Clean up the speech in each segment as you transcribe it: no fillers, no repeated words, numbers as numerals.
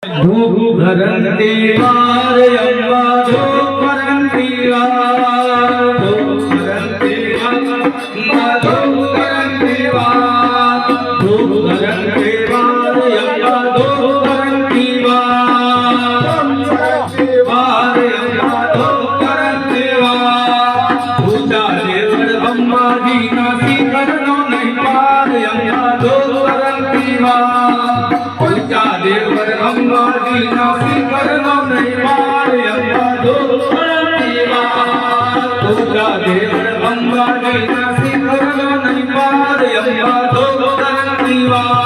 धूप धरती वार अम्बा धूप धरती वार धूप धरती अम्बा धूप धरती वार धूप धरती वार अम्बा धूप धरती वार वार अम्बा धूप धरती वार पूजा देवर अम्बा जी ना शिखर नो नहीं पार अम्बा धूप धरती वार पूजा देवर अम्बा जी ना शिखर नो नहीं पार अम्बा धूप धरती वार पूजा देवर अम्बा जी ना शिखर नो नहीं पार अम्बा धूप धरती वार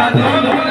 Come on,